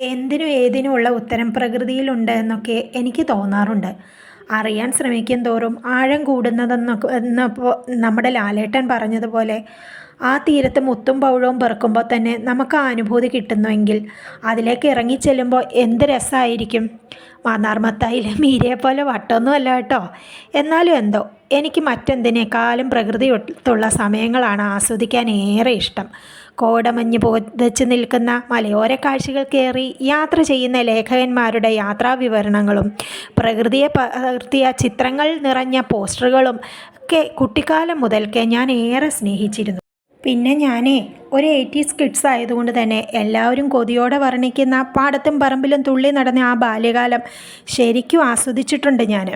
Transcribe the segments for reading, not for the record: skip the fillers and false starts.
എന്തിനും ഏതിനുമുള്ള ഉത്തരം പ്രകൃതിയിലുണ്ട് എന്നൊക്കെ എനിക്ക് തോന്നാറുണ്ട്. അറിയാൻ ശ്രമിക്കും തോറും ആഴം കൂടുന്നതെന്നൊക്കെ എന്നപ്പോൾ നമ്മുടെ ലാലേട്ടൻ പറഞ്ഞതുപോലെ, ആ തീരത്ത് മുത്തും പവിഴവും പെറുക്കുമ്പോൾ തന്നെ നമുക്ക് ആ അനുഭൂതി കിട്ടുന്നുവെങ്കിൽ അതിലേക്ക് ഇറങ്ങിച്ചെല്ലുമ്പോൾ എന്ത് രസമായിരിക്കും. മാന്നാർ മത്തായിലെ മീരയെപ്പോലെ വട്ടമൊന്നുമല്ല കേട്ടോ. എന്നാലും എന്തോ എനിക്ക് മറ്റെന്തിനേക്കാളും പ്രകൃതിയൊത്തുള്ള സമയങ്ങളാണ് ആസ്വദിക്കാൻ ഏറെ ഇഷ്ടം. കോടമഞ്ഞ് പുതച്ച് നിൽക്കുന്ന മലയോര കാഴ്ചകൾ കയറി യാത്ര ചെയ്യുന്ന ലേഖകന്മാരുടെ യാത്രാവിവരണങ്ങളും പ്രകൃതിയെ പകർത്തിയ ചിത്രങ്ങൾ നിറഞ്ഞ പോസ്റ്ററുകളും ഒക്കെ കുട്ടിക്കാലം മുതൽക്കേ ഞാൻ ഏറെ സ്നേഹിച്ചിരുന്നു. പിന്നെ ഞാനേ ഒരു 80s കിഡ്സ് ആയതുകൊണ്ട് തന്നെ എല്ലാവരും കൊതിയോടെ വർണ്ണിക്കുന്ന പാടത്തും പറമ്പിലും തുള്ളി നടന്ന ആ ബാല്യകാലം ശരിക്കും ആസ്വദിച്ചിട്ടുണ്ട് ഞാൻ.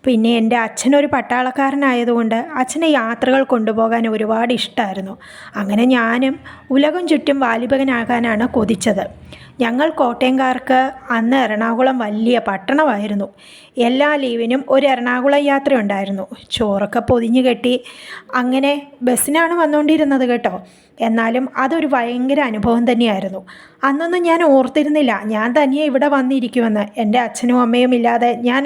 പിന്നെ എൻ്റെ അച്ഛനൊരു പട്ടാളക്കാരനായതുകൊണ്ട് അച്ഛനെ യാത്രകൾ കൊണ്ടുപോകാൻ ഒരുപാട് ഇഷ്ടമായിരുന്നു. അങ്ങനെ ഞാനും ഉലകം ചുറ്റും വാലിബനാകാനാണ് കൊതിച്ചത്. ഞങ്ങൾ കോട്ടയംകാർക്ക് അന്ന് എറണാകുളം വലിയ പട്ടണമായിരുന്നു. എല്ലാ ലീവിനും ഒരു എറണാകുളം യാത്രയുണ്ടായിരുന്നു. ചോറൊക്കെ പൊതിഞ്ഞു കെട്ടി അങ്ങനെ ബസ്സിനാണ് വന്നുകൊണ്ടിരുന്നത് കേട്ടോ. എന്നാലും അതൊരു ഭയങ്കര അനുഭവം തന്നെയായിരുന്നു. അന്നൊന്നും ഞാൻ ഓർത്തിരുന്നില്ല ഞാൻ തനിയെ ഇവിടെ വന്നിരിക്കുമെന്ന്. എൻ്റെ അച്ഛനും അമ്മയും ഇല്ലാതെ ഞാൻ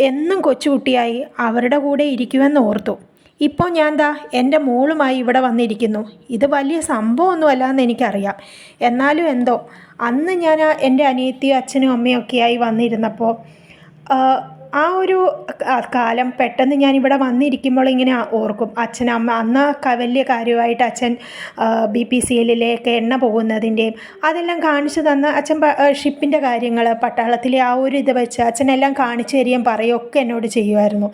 എന്നും കൊച്ചുകുട്ടിയായി അവരുടെ കൂടെ ഇരിക്കുമെന്ന് ഓർത്തു. ഇപ്പോൾ ഞാൻ ദാ എൻ്റെ മോളുമായി ഇവിടെ വന്നിരിക്കുന്നു. ഇത് വലിയ സംഭവമൊന്നുമല്ല എന്ന് എനിക്കറിയാം. എന്നാലും എന്തോ അന്ന് ഞാൻ എൻ്റെ അനിയത്തിയും അച്ഛനും അമ്മയും ഒക്കെയായി വന്നിരുന്നപ്പോൾ ആ ഒരു കാലം പെട്ടെന്ന് ഞാനിവിടെ വന്നിരിക്കുമ്പോൾ ഇങ്ങനെ ഓർക്കും. അച്ഛൻ അമ്മ അന്ന് വലിയ കാര്യമായിട്ട് അച്ഛൻ BPCLിലേക്ക് എണ്ണ പോകുന്നതിൻ്റെയും അതെല്ലാം കാണിച്ചു തന്ന് അച്ഛൻ ഷിപ്പിൻ്റെ കാര്യങ്ങൾ പട്ടാളത്തിലെ ആ ഒരു ഇത് വെച്ച് അച്ഛനെല്ലാം കാണിച്ചു തരികയും പറയുകയൊക്കെ എന്നോട് ചെയ്യുമായിരുന്നു.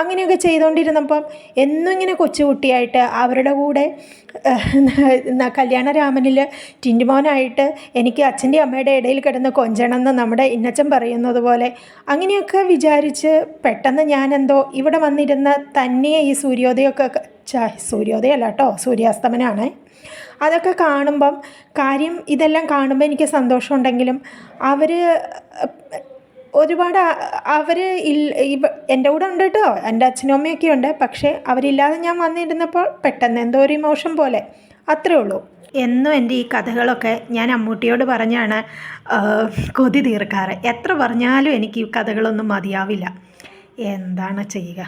അങ്ങനെയൊക്കെ ചെയ്തുകൊണ്ടിരുന്നപ്പം എന്നും ഇങ്ങനെ കൊച്ചുകുട്ടിയായിട്ട് അവരുടെ കൂടെ കല്യാണരാമനിൽ ടിൻറ്റുമോനായിട്ട് എനിക്ക് അച്ഛൻ്റെ അമ്മയുടെ ഇടയിൽ കിടന്ന് കൊഞ്ചണമെന്ന് നമ്മുടെ ഇന്നച്ചൻ പറയുന്നത് പോലെ അങ്ങനെയൊക്കെ വിചാരിച്ച് പെട്ടെന്ന് ഞാനെന്തോ ഇവിടെ വന്നിരുന്ന് തന്നെ ഈ സൂര്യോദയമൊക്കെ സൂര്യോദയമല്ല കേട്ടോ, സൂര്യാസ്തമനമാണ്. അതൊക്കെ കാണുമ്പം ഇതെല്ലാം കാണുമ്പോൾ എനിക്ക് സന്തോഷമുണ്ടെങ്കിലും അവർ ഒരുപാട് എൻ്റെ കൂടെ ഉണ്ട് കേട്ടോ, എൻ്റെ അച്ഛനും അമ്മയൊക്കെ ഉണ്ട്. പക്ഷേ അവരില്ലാതെ ഞാൻ വന്നിരുന്നപ്പോൾ പെട്ടെന്ന് എന്തോ ഒരു ഇമോഷൻ പോലെ, അത്രേ ഉള്ളൂ. എന്നും എൻ്റെ ഈ കഥകളൊക്കെ ഞാൻ അമ്മൂട്ടിയോട് പറഞ്ഞാണ് കൊതി തീർക്കാറ്. എത്ര പറഞ്ഞാലും എനിക്ക് ഈ കഥകളൊന്നും മതിയാവില്ല. എന്താണ് ചെയ്യുക.